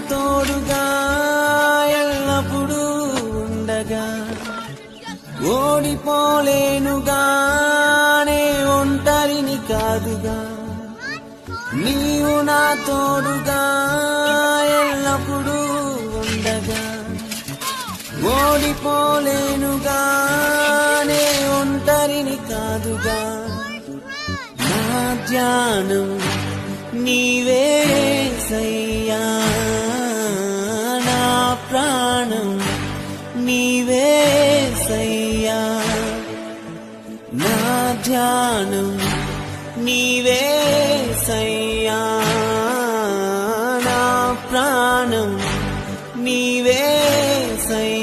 తోడుగా ఎల్లప్పుడూ ఉండగా ఓడిపోలేనుగానే ఒంటరిని కాదుగా నీవు నా తోడుగా ఎల్లప్పుడూ ఉండగా ఓడిపోలేనుగానే ఒంటరిని కాదుగా నా ధ్యానం నీవే సయ్యా నా ప్రాణం నీవే సయ్యా నా ధ్యానం నీవే సయ్యా నా ప్రాణం నీవే సయ్యా